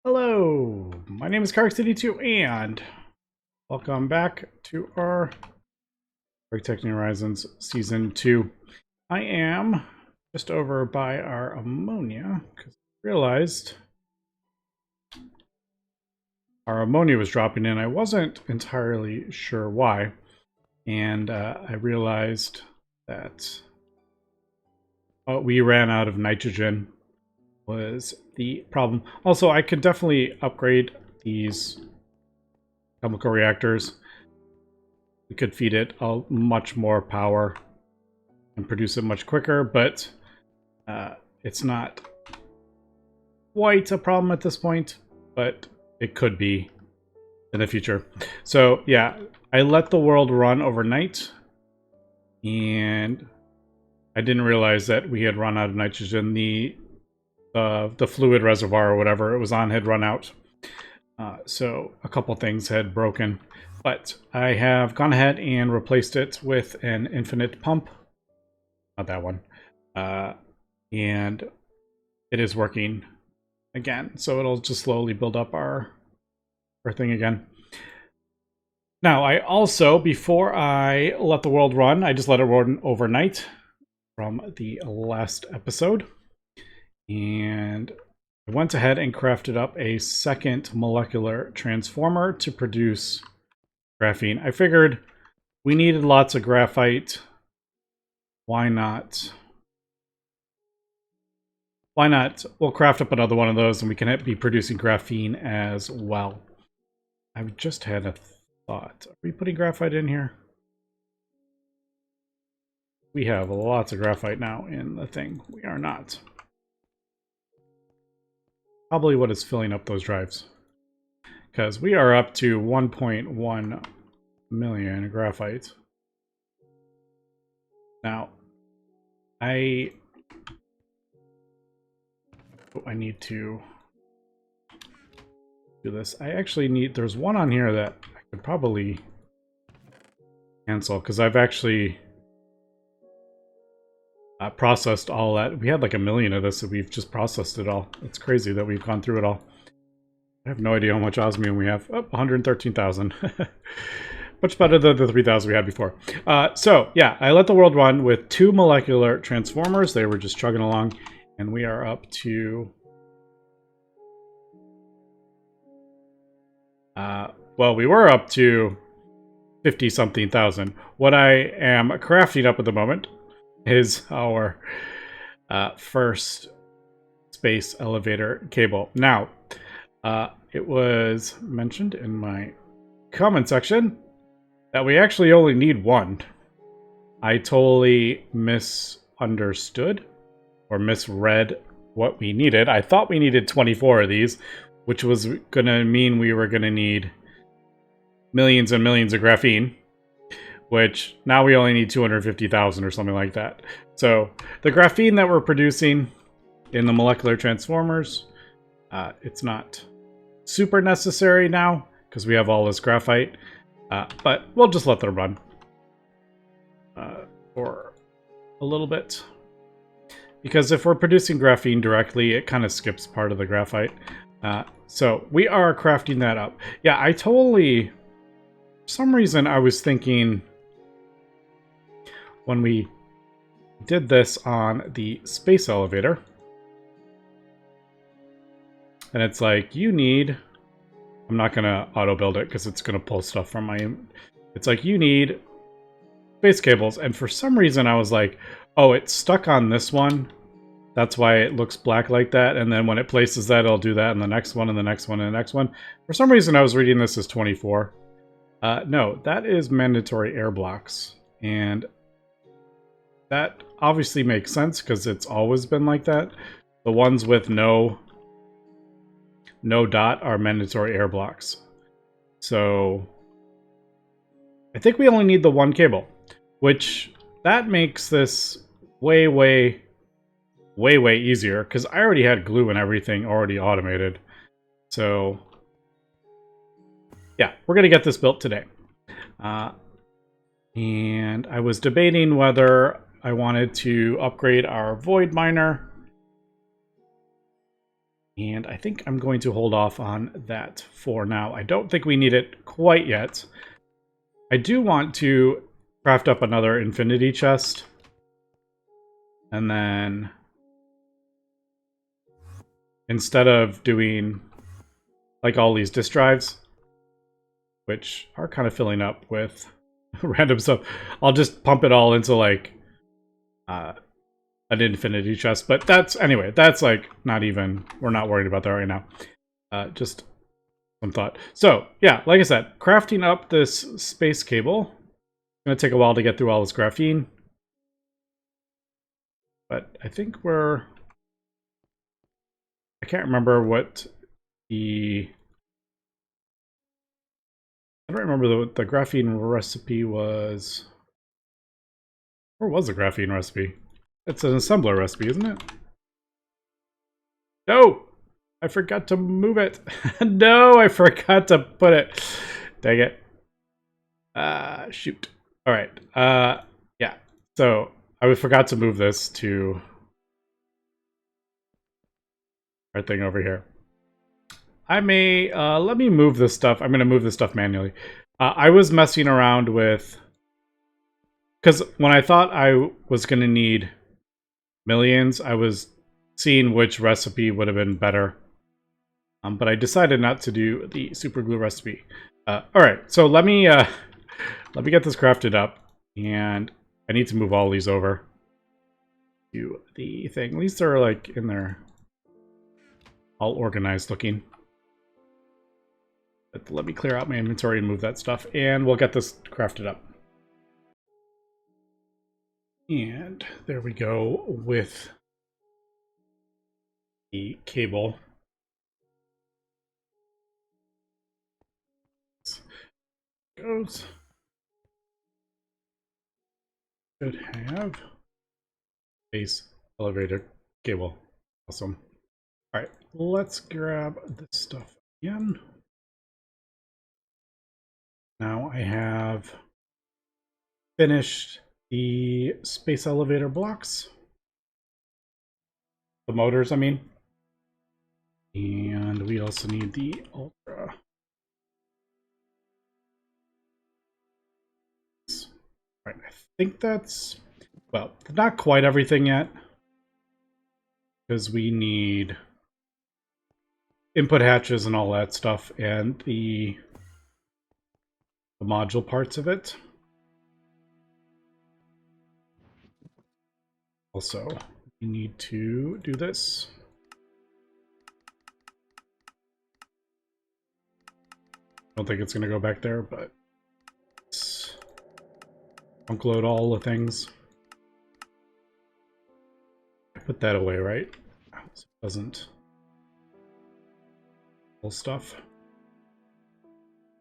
Hello, my name is Kark82 and welcome back to our GregTech New Horizons Season 2. I am just over by our ammonia because I realized our ammonia was dropping in. I wasn't entirely sure why, and I realized that we ran out of nitrogen was the problem. Also, I could definitely upgrade these chemical reactors. We could feed it much more power and produce it much quicker, but it's not quite a problem at this point, but it could be in the future. So yeah, I let the world run overnight, and I didn't realize that we had run out of nitrogen. The fluid reservoir or whatever it was on had run out. So a couple things had broken. But I have gone ahead and replaced it with an infinite pump. Not that one. And it is working again. So it'll just slowly build up our thing again. Now, I also, before I let the world run, I just let it run overnight from the last episode. And I went ahead and crafted up a second molecular transformer to produce graphene. I figured we needed lots of graphite. Why not? Why not? We'll craft up another one of those and we can be producing graphene as well. I just had a thought. Are we putting graphite in here? We have lots of graphite now in the thing. We are not. Probably what is filling up those drives. Because we are up to 1.1 million graphite. Now, I need to do this. I actually need, there's one on here that I could probably cancel because I've actually processed all that. We had like 1 million of this, and we've just processed it all. It's crazy that we've gone through it all. I have no idea how much osmium we have. Oh, 113,000. Much better than the 3,000 we had before. So, yeah, I let the world run with 2 molecular transformers. They were just chugging along, and we are up to... well, we were up to 50-something thousand. What I am crafting up at the moment is our first space elevator cable. Now, it was mentioned in my comment section that we actually only need one. I totally misunderstood or misread what we needed. I thought we needed 24 of these, which was going to mean we were going to need millions and millions of graphene, which now we only need 250,000 or something like that. So the graphene that we're producing in the molecular transformers, it's not super necessary now because we have all this graphite, but we'll just let them run for a little bit. Because if we're producing graphene directly, it kind of skips part of the graphite. So we are crafting that up. Yeah, I totally... For some reason, I was thinking when we did this on the space elevator, and it's like, you need... I'm not going to auto-build it because it's going to pull stuff from my... It's like, you need space cables. And for some reason, I was like, oh, it's stuck on this one. That's why it looks black like that. And then when it places that, it'll do that in the next one, and the next one, and the next one. For some reason, I was reading this as 24. No, that is mandatory air blocks. And that obviously makes sense because it's always been like that. The ones with no dot are mandatory air blocks. So I think we only need the one cable, which that makes this way easier because I already had glue and everything already automated. So yeah, we're going to get this built today. And I was debating whether I wanted to upgrade our void miner And I think I'm going to hold off on that for now. I don't think we need it quite yet. I do want to craft up another infinity chest. And then instead of doing like all these disk drives, which are kind of filling up with random stuff, I'll just pump it all into like an infinity chest. But that's, anyway, that's like not even, we're not worried about that right now. Just some thought. So yeah, like I said, crafting up this space cable. It's gonna take a while to get through all this graphene. But I think I can't remember what I don't remember the graphene recipe was. Where was the graphene recipe? It's an assembler recipe, isn't it? No! I forgot to move it. No, I forgot to put it. Dang it. Shoot. All right. Yeah. So I forgot to move this to our thing over here. I may, let me move this stuff. I'm going to move this stuff manually. I was messing around with, because when I thought I was going to need millions, I was seeing which recipe would have been better. But I decided not to do the super glue recipe. All right, so let me get this crafted up, and I need to move all these over to the thing. At least they're like in there, all organized looking. But let me clear out my inventory and move that stuff, and we'll get this crafted up. And there we go with the cable. Goes. Should have base elevator cable. Awesome. All right, let's grab this stuff again. Now I have finished the space elevator blocks. The motors, I mean. And we also need the ultra. All right, I think that's, well, not quite everything yet, because we need input hatches and all that stuff, and the module parts of it. Also, we need to do this. I don't think it's going to go back there, but let's unload all the things. Put that away, right? So it doesn't pull stuff.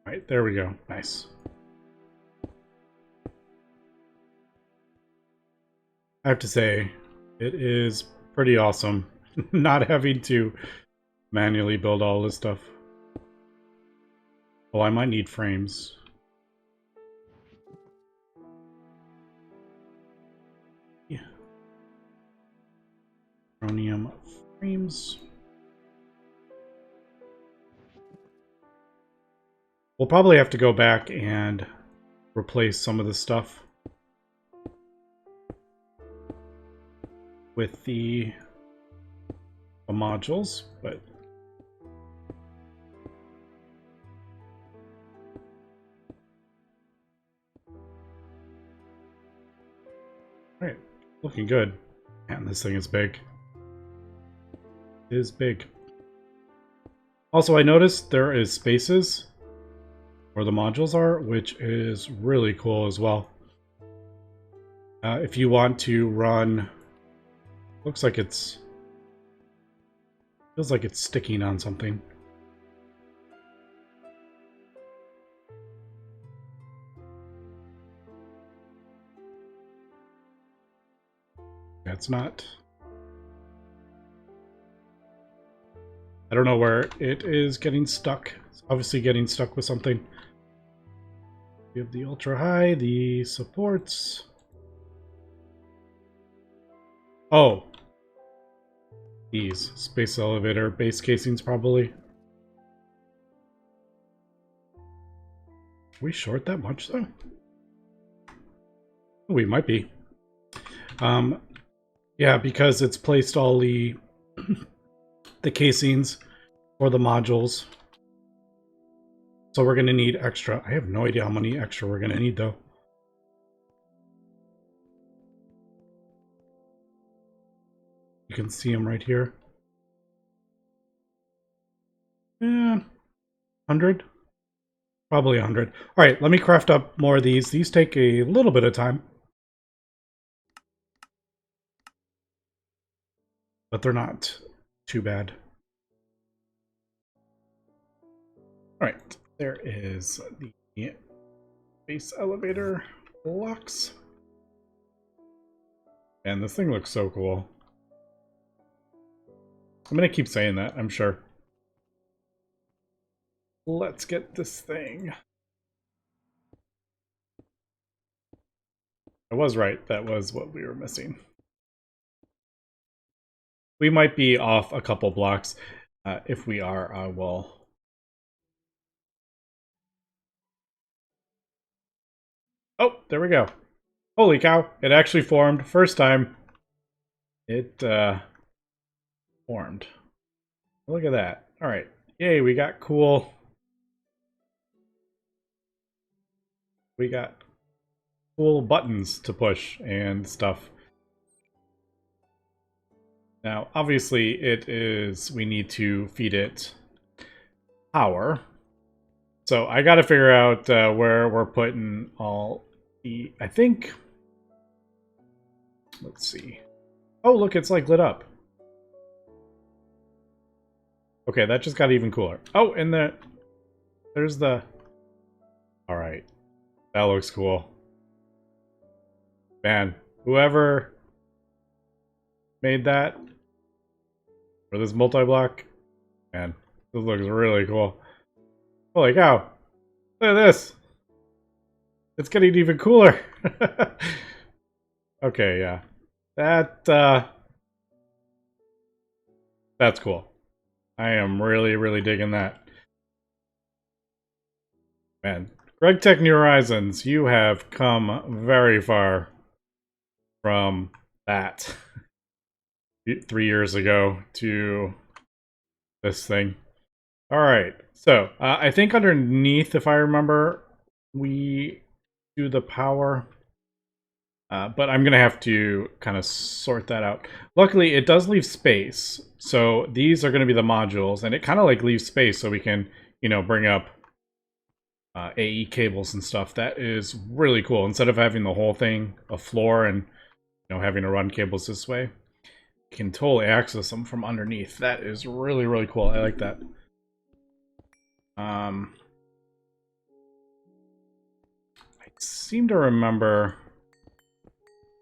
All right, there we go. Nice. I have to say, it is pretty awesome not having to manually build all this stuff. Oh, I might need frames. Yeah. Chromium frames. We'll probably have to go back and replace some of the stuff with the modules, but all right, looking good. And this thing is big. It is big. Also, I noticed there is spaces where the modules are, which is really cool as well. If you want to run, looks like it's, feels like it's sticking on something. That's not. I don't know where it is getting stuck. It's obviously getting stuck with something. We have the ultra high, the supports. Oh. These space elevator base casings, probably. Are we short that much, though? We might be. Yeah, because it's placed all the the casings for the modules. So we're going to need extra. I have no idea how many extra we're going to need, though. You can see them right here. Yeah, 100? Probably 100. All right, let me craft up more of these. These take a little bit of time. But they're not too bad. All right, there is the base elevator blocks. And this thing looks so cool. I'm going to keep saying that, I'm sure. Let's get this thing. I was right. That was what we were missing. We might be off a couple blocks. If we are, I will... Oh, there we go. Holy cow. It actually formed. First time. It formed. Look at that. All right. Yay, we got cool... We got cool buttons to push and stuff. Now, obviously, we need to feed it power. So I got to figure out where we're putting all the, I think, let's see. Oh, look, it's like lit up. Okay, that just got even cooler. Oh, and there's the, all right. That looks cool. Man, whoever made that for this multi-block, man, this looks really cool. Holy cow. Look at this. It's getting even cooler. Okay, yeah. That's cool. I am really, really digging that. Man, GregTech New Horizons, you have come very far from that 3 years ago to this thing. All right, so I think underneath, if I remember, we do the power, but I'm gonna have to kind of sort that out. Luckily, it does leave space, so these are gonna be the modules, and it kind of like leaves space so we can, you know, bring up AE cables and stuff. That is really cool. Instead of having the whole thing a floor and, you know, having to run cables this way, you can totally access them from underneath. That is really, really cool. I like that. I seem to remember.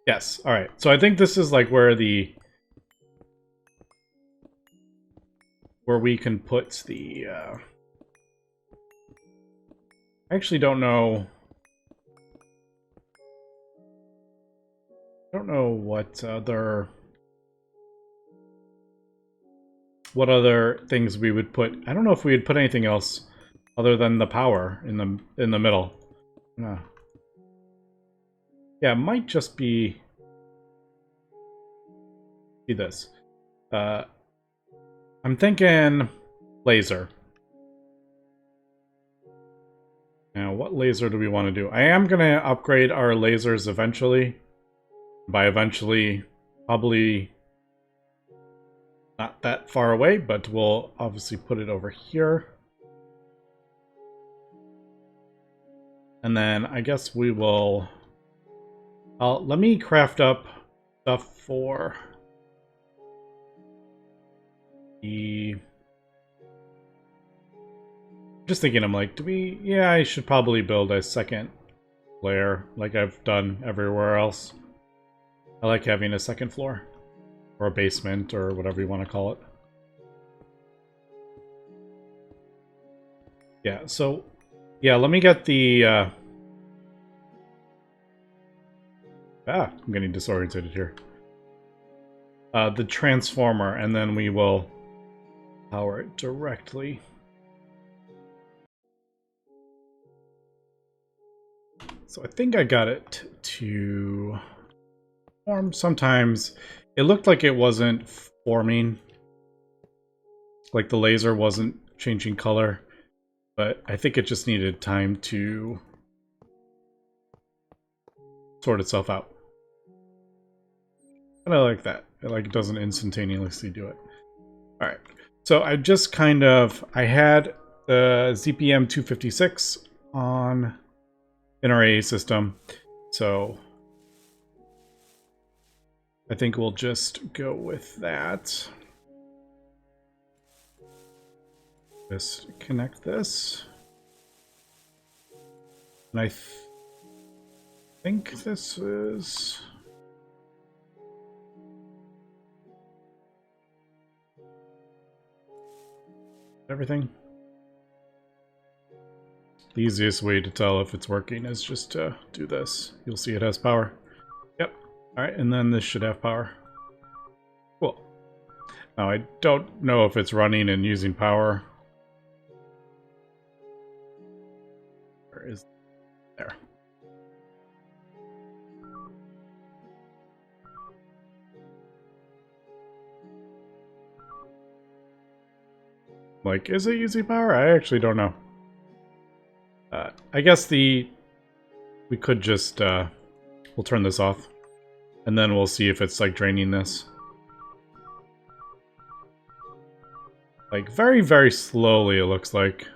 Yes. All right. So I think this is like where we can put the. I actually don't know. I don't know what other things we would put. I don't know if we would put anything else other than the power in the middle. No. Yeah, it might just be this. I'm thinking laser. Now, what laser do we want to do? I am going to upgrade our lasers eventually. By eventually, probably not that far away, but we'll obviously put it over here. And then I guess we will... let me craft up stuff for the... Just thinking, I'm like, yeah, I should probably build a second layer like I've done everywhere else. I like having a second floor. Or a basement, or whatever you want to call it. Yeah, so... Yeah, let me get the... I'm getting disoriented here. the transformer, and then we will power it directly. So I think I got it to form. Sometimes it looked like it wasn't forming, like the laser wasn't changing color, but I think it just needed time to sort itself out. And I like that. It doesn't instantaneously do it. All right. So I just I had the ZPM 256 on in our AA system. So I think we'll just go with that. Just connect this. And I think this is... everything. The easiest way to tell if it's working is just to do this. You'll see it has power. Yep. Alright, and then this should have power. Cool. Now I don't know if it's running and using power. Where is there? Like, is it using power? I actually don't know. I guess we could just, we'll turn this off. And then we'll see if it's, like, draining this. Like, very, very slowly, it looks like.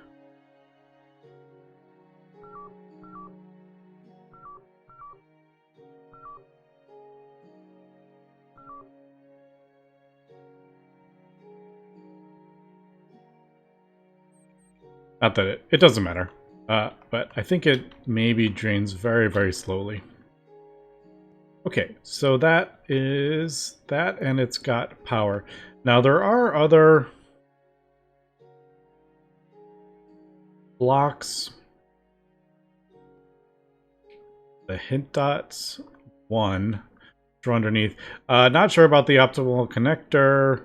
Not that it doesn't matter. But I think it maybe drains very, very slowly. Okay, so that is that, and it's got power. Now there are other blocks. The hint dots, one, draw underneath. Not sure about the optimal connector,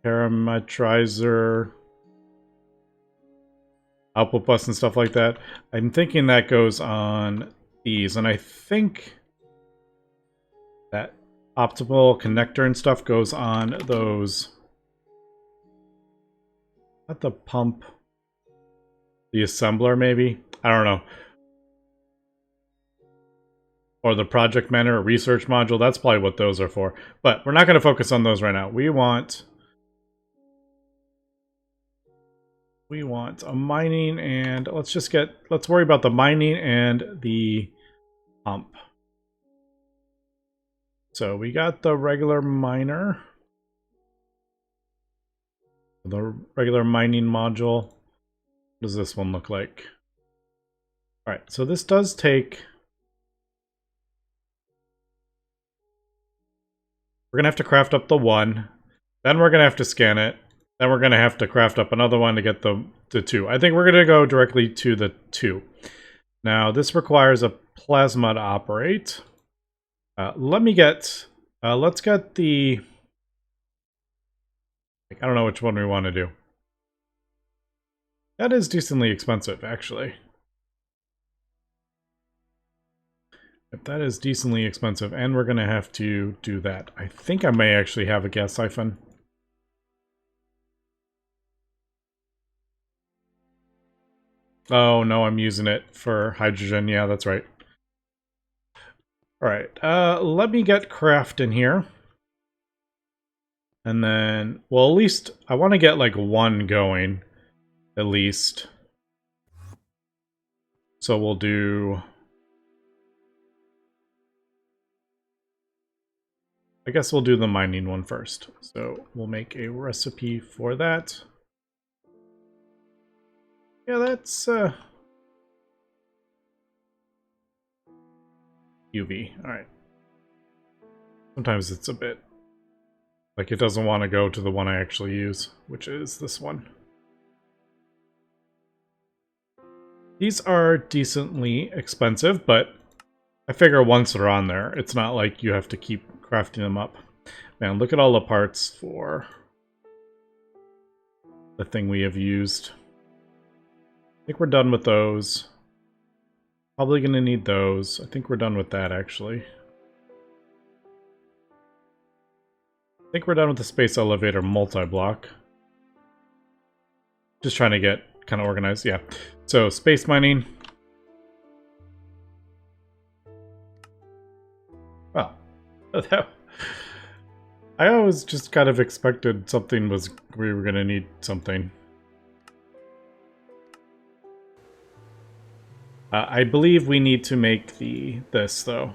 parametrizer, output bus and stuff like that. I'm thinking that goes on these, and I think that optimal connector and stuff goes on those. Not the pump, the assembler maybe? I don't know. Or the project manager or research module. That's probably what those are for. But we're not going to focus on those right now. We want a mining, and let's worry about the mining and the pump. So we got the regular miner, the regular mining module. What does this one look like? All right, so this does take... we're going to have to craft up the one, then we're going to have to scan it, then we're going to have to craft up another one to get the two. I think we're going to go directly to the two. Now, this requires a plasma to operate. Let's get the... I don't know which one we want to do. That is decently expensive, actually. If that is decently expensive, and we're going to have to do that. I think I may actually have a gas siphon. Oh, no, I'm using it for hydrogen. Yeah, that's right. All right, let me get craft in here. And then, well, at least I want to get like one going, at least. So we'll do... I guess we'll do the mining one first. So we'll make a recipe for that. Yeah, that's UV. All right. Sometimes it's a bit like it doesn't want to go to the one I actually use, which is this one. These are decently expensive, but I figure once they're on there, it's not like you have to keep crafting them up. Man, look at all the parts for the thing we have used. I think we're done with those. Probably going to need those. I think we're done with that, actually. I think we're done with the space elevator multi-block. Just trying to get kind of organized. Yeah. So, space mining. Well, I always just kind of expected we were going to need something. I believe we need to make this, though.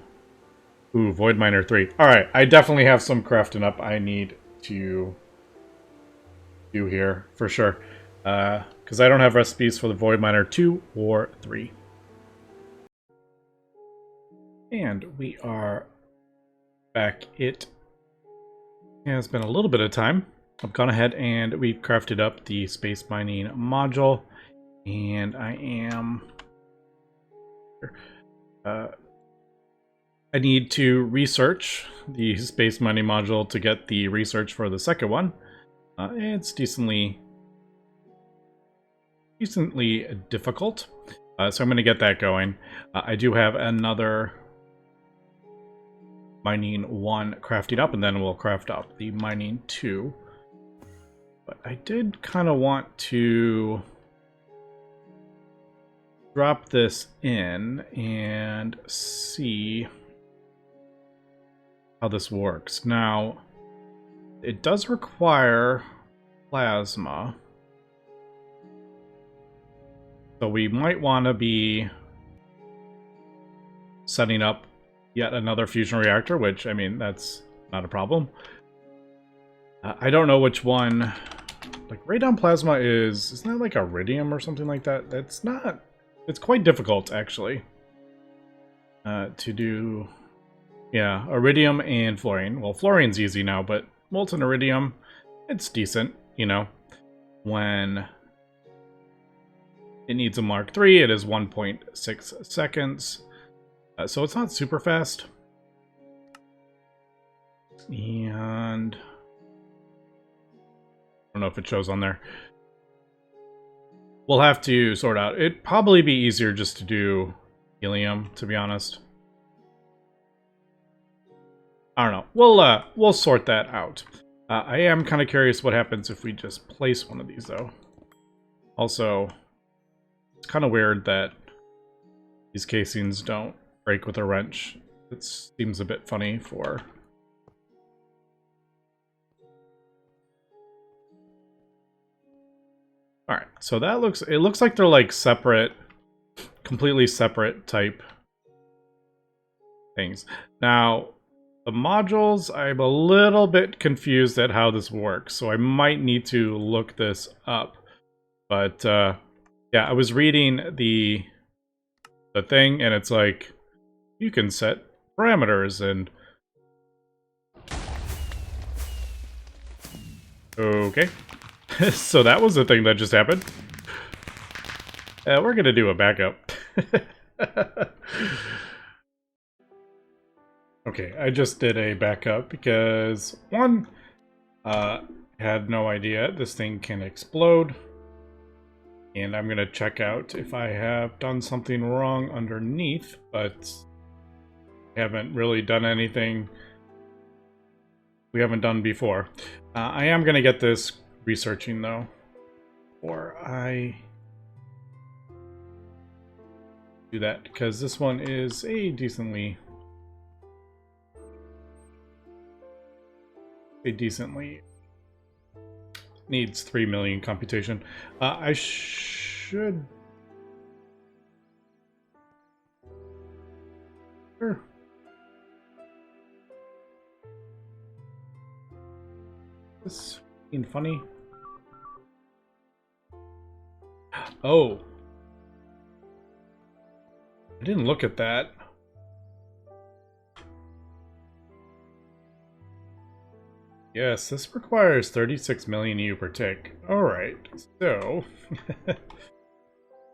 Ooh, Void Miner 3. Alright, I definitely have some crafting up I need to do here, for sure. Because I don't have recipes for the Void Miner 2 or 3. And we are back. It has been a little bit of time. I've gone ahead and we've crafted up the space mining module. And I am... I need to research the space mining module to get the research for the second one. It's decently difficult, so I'm going to get that going. I do have another mining 1 crafted up, and then we'll craft up the mining 2. But I did kind of want to drop this in and see how this works. Now, it does require plasma, so we might want to be setting up yet another fusion reactor, which, I mean, that's not a problem. I don't know which one. Like, radon plasma isn't that like iridium or something like that? That's not... It's quite difficult, actually, to do. Yeah, iridium and fluorine. Well, fluorine's easy now, but molten iridium, it's decent, you know. When it needs a Mark III, it is 1.6 seconds. So it's not super fast. And I don't know if it shows on there. We'll have to sort out. It'd probably be easier just to do helium, to be honest. I don't know. We'll sort that out. I am kind of curious what happens if we just place one of these, though. Also, it's kind of weird that these casings don't break with a wrench. It seems a bit funny for... Alright, so that looks... It looks like they're like separate, completely separate type things. Now, the modules, I'm a little bit confused at how this works, so I might need to look this up. But, yeah, I was reading the thing, and it's like, you can set parameters, and... Okay. So that was the thing that just happened. We're gonna do a backup. Okay, I just did a backup because, one, had no idea this thing can explode. And I'm gonna check out if I have done something wrong underneath, but haven't really done anything we haven't done before. I am gonna get this researching though, or I do that because this one is a decently needs 3 million computation. I should... Sure. This being funny. Oh. I didn't look at that. Yes, this requires 36 million EU per tick. Alright, so...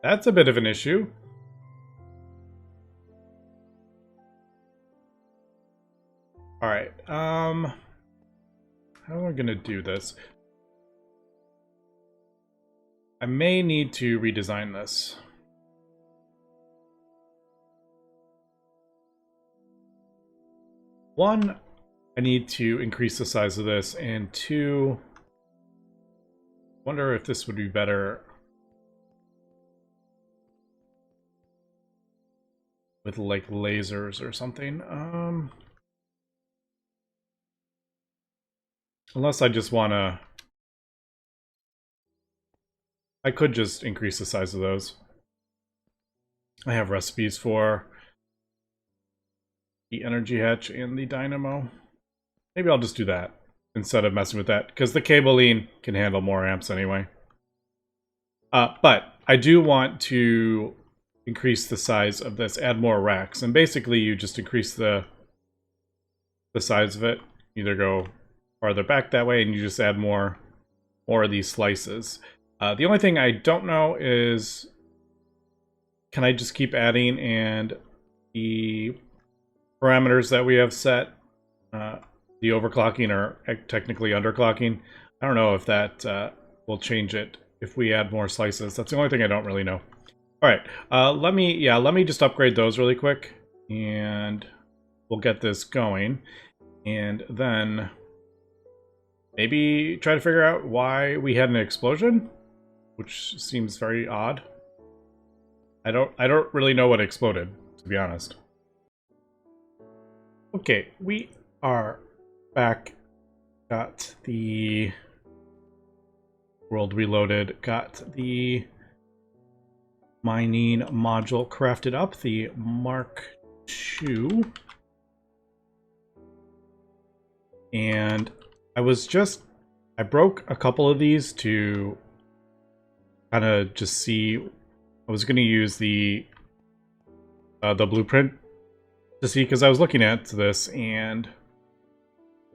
that's a bit of an issue. Alright, how am I going to do this? I may need to redesign this. One, I need to increase the size of this, and two, wonder if this would be better with like lasers or something. Unless I just want to, I could just increase the size of those. I have recipes for the energy hatch and the dynamo. Maybe I'll just do that instead of messing with that, because the cabling can handle more amps anyway. But I do want to increase the size of this, add more racks, and basically you just increase the size of it. Either go farther back that way, and you just add more of these slices. The only thing I don't know is, can I just keep adding, and the parameters that we have set, the overclocking or technically underclocking, I don't know if that will change it if we add more slices. That's the only thing I don't really know. All right, let me just upgrade those really quick, and we'll get this going, and then maybe try to figure out why we had an explosion, which seems very odd. I don't really know what exploded, to be honest. Okay, we are back. Got the world reloaded. Got the mining module crafted up, the Mark II. And I broke a couple of these to kind of just see. I was going to use the blueprint to see, because I was looking at this and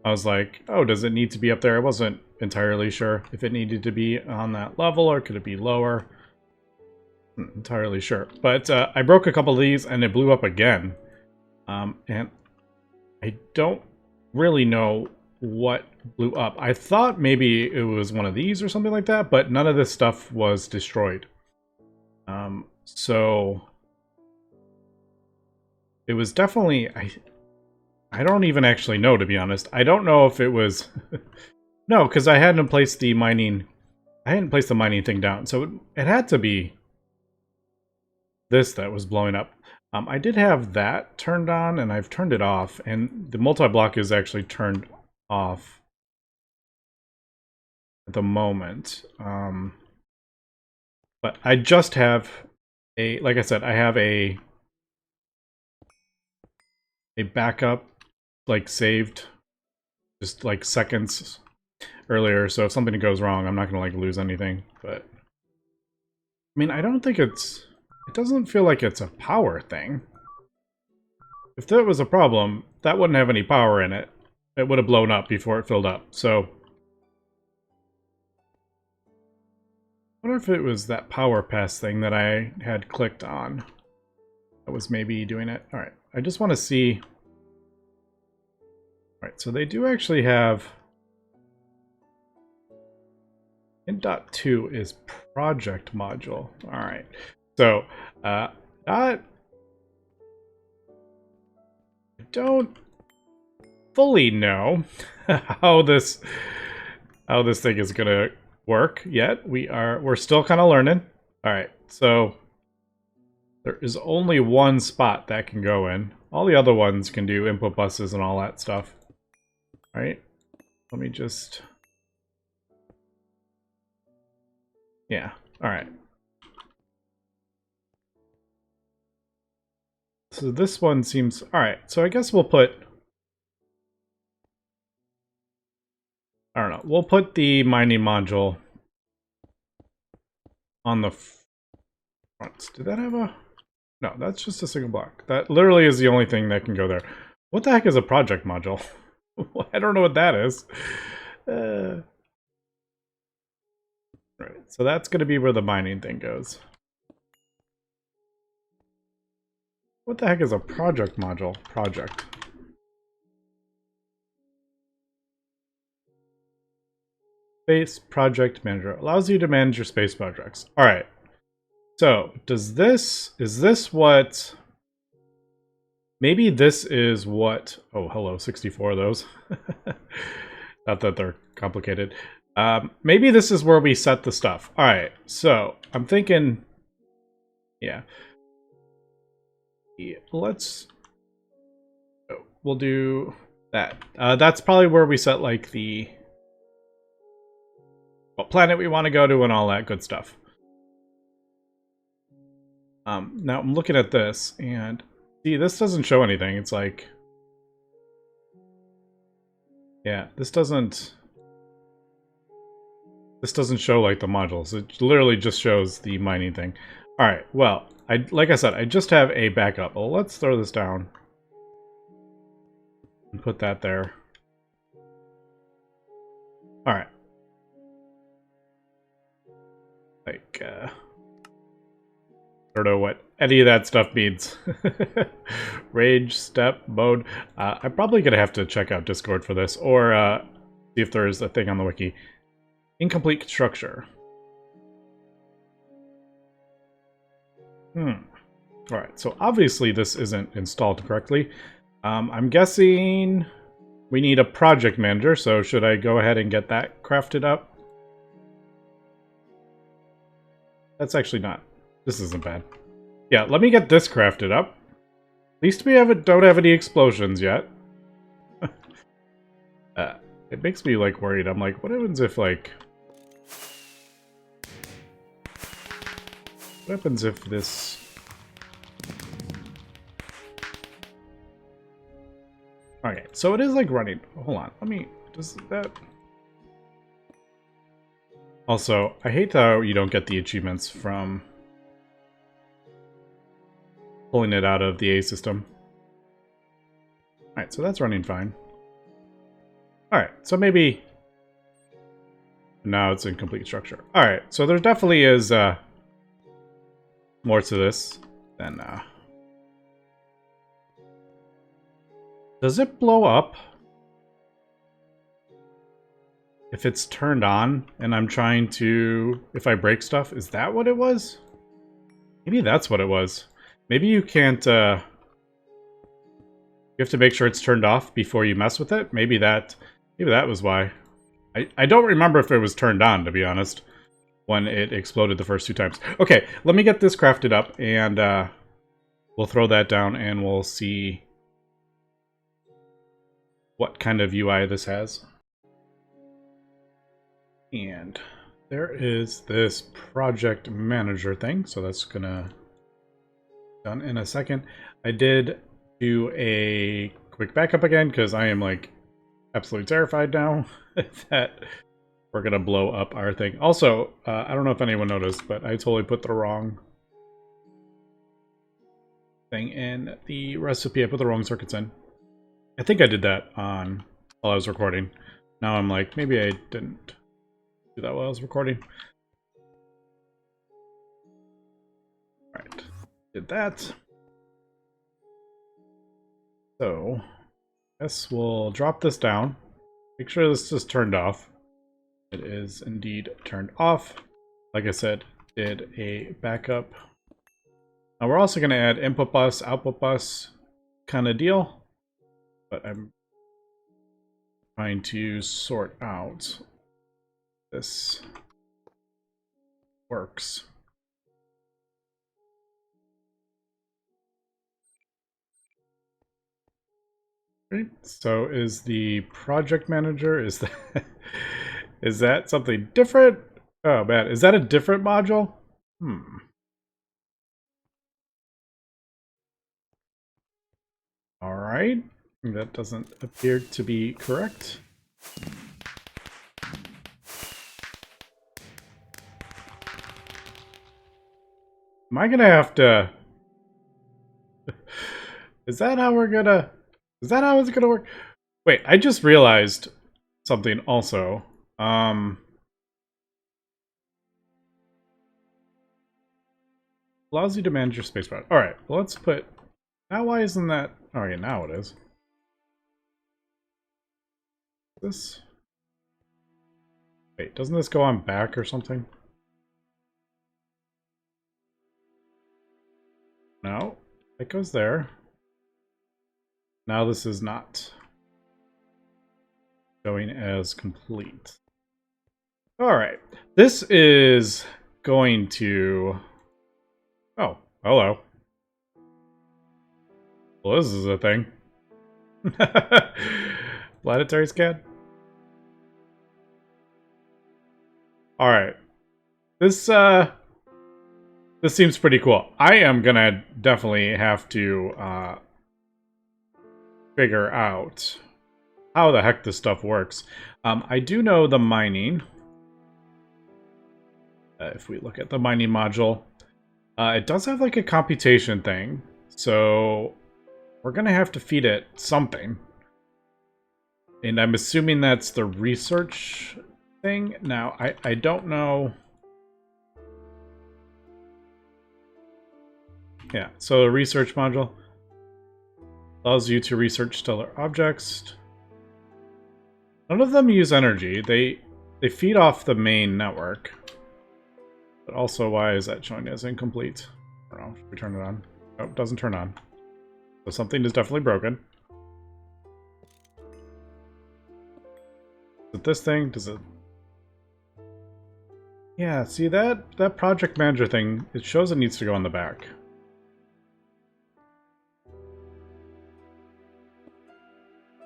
I was like, oh, does it need to be up there? I wasn't entirely sure if it needed to be on that level or could it be lower. Not entirely sure. But I broke a couple of these and it blew up again. And I don't really know what blew up. I thought maybe it was one of these or something like that, but none of this stuff was destroyed. So it was definitely, I don't even actually know, to be honest. I don't know if it was no, because I hadn't placed the mining thing down, so it had to be this that was blowing up. I did have that turned on, and I've turned it off, and the multi-block is actually turned off at the moment. But I just have like I said, I have a backup, like, saved just like seconds earlier, so if something goes wrong, I'm not gonna like lose anything. But I mean, I don't think it doesn't feel like it's a power thing. If that was a problem, that wouldn't have any power in it. It would have blown up before it filled up. So I wonder if it was that power pass thing that I had clicked on that was maybe doing it. All right, I just want to see. All right, so they do actually have int.2 is project module. All right, so I don't fully know how this thing is gonna work yet. We're still kind of learning. All right, so there is only one spot that can go in. All the other ones can do input buses and all that stuff. All right, let me just, yeah, all right. So this one seems, all right, so I guess we'll put, I don't know, we'll put the mining module on the front. Did that have a, no, that's just a single block. That literally is the only thing that can go there. What the heck is a project module? I don't know what that is. Right, so that's going to be where the mining thing goes. What the heck is a project module? Project. Space Project Manager. Allows you to manage your space projects. All right. So, is this what... Maybe this is what... Oh, hello, 64 of those. Not that they're complicated. Maybe this is where we set the stuff. All right, so I'm thinking... Yeah. Let's... Oh, we'll do that. That's probably where we set, like, the... what planet we want to go to and all that good stuff. Now I'm looking at this, and... See, this doesn't show anything. It's like... Yeah, this doesn't show, like, the modules. It literally just shows the mining thing. Alright, well, like I said, I just have a backup. Well, let's throw this down. And put that there. Alright. Like, I don't know what any of that stuff means. Rage, step, mode. I'm probably going to have to check out Discord for this, or see if there's a thing on the wiki. Incomplete structure. Alright, so obviously this isn't installed correctly. I'm guessing we need a project manager, so should I go ahead and get that crafted up? That's actually not... This isn't bad. Yeah, let me get this crafted up. At least we don't have any explosions yet. It makes me, like, worried. I'm like, what happens if, like... What happens if this... Okay, so it is, like, running. Hold on, let me... Does that... Also, I hate how you don't get the achievements from... pulling it out of the A system. Alright, so that's running fine. Alright, so maybe... Now it's in complete structure. Alright, so there definitely is more to this than... Does it blow up if it's turned on and I'm trying to... If I break stuff? Is that what it was? Maybe that's what it was. Maybe you can't, you have to make sure it's turned off before you mess with it? Maybe that was why. I don't remember if it was turned on, to be honest, when it exploded the first 2 times. Okay, let me get this crafted up, and, we'll throw that down, and we'll see what kind of UI this has. And there is this project manager thing, so that's gonna... done in a second. I did do a quick backup again because I am like absolutely terrified now that we're gonna blow up our thing. Also, I don't know if anyone noticed, but I totally put the wrong thing in the recipe. I put the wrong circuits in. I think I did that while I was recording. Now I'm like, maybe I didn't do that while I was recording. Alright. Did that. So, I guess we'll drop this down. Make sure this is turned off. It is indeed turned off. Like I said, did a backup. Now we're also going to add input bus, output bus kind of deal. But I'm trying to sort out this works. Right. So is the project manager, is that something different? Oh man, is that a different module? All right, that doesn't appear to be correct. Am I gonna have to... Is that how we're gonna... Is that how it's gonna work? Wait, I just realized something also. Allows you to manage your space bar. Alright, well, let's put... Now why isn't that... Okay, now it is. This... Wait, doesn't this go on back or something? No, it goes there. Now this is not going as complete. All right, this is going to... Oh, hello. Well, this is a thing. Planetary scan? Alright. This seems pretty cool. I am gonna definitely have to figure out how the heck this stuff works. I do know the mining. If we look at the mining module, it does have like a computation thing. So we're gonna have to feed it something. And I'm assuming that's the research thing. Now, I don't know. Yeah, so the research module allows you to research stellar objects. None of them use energy. They feed off the main network. But also, why is that showing as incomplete? I don't know. Should we turn it on? Oh, it doesn't turn on. So something is definitely broken. Is it this thing? Does it... Yeah, see that project manager thing, it shows it needs to go on the back.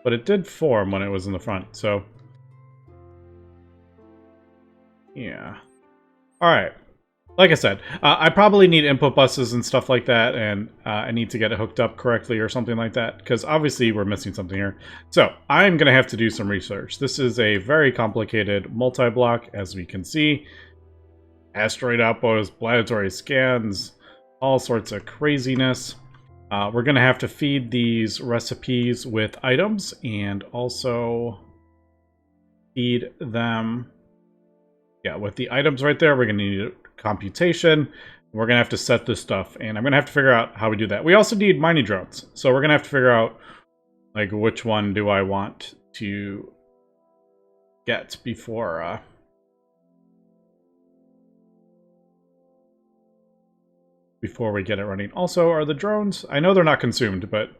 But it did form when it was in the front, so... Yeah. Alright. Like I said, I probably need input buses and stuff like that, and I need to get it hooked up correctly or something like that, because obviously we're missing something here. So, I'm going to have to do some research. This is a very complicated multi-block, as we can see. Asteroid outposts, planetary scans, all sorts of craziness. We're going to have to feed these recipes with items, and also feed them... Yeah, with the items right there, we're going to need computation. We're going to have to set this stuff, and I'm going to have to figure out how we do that. We also need mining drones, so we're going to have to figure out, like, which one do I want to get before we get it running. Also, are the drones... I know they're not consumed, but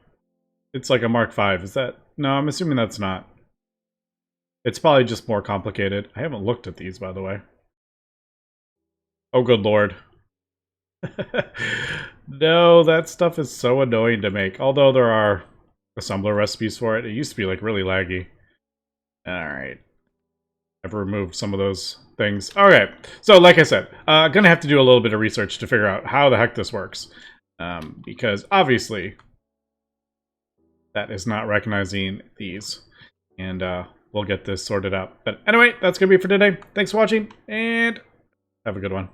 it's like a Mark V. Is that... No, I'm assuming that's not. It's probably just more complicated. I haven't looked at these, by the way. Oh, good lord. No, that stuff is so annoying to make. Although there are assembler recipes for it. It used to be, like, really laggy. Alright. I've removed some of those things. Okay, so like I said, gonna have to do a little bit of research to figure out how the heck this works. Because, obviously, that is not recognizing these. And, we'll get this sorted out. But anyway, that's going to be it for today. Thanks for watching, and have a good one.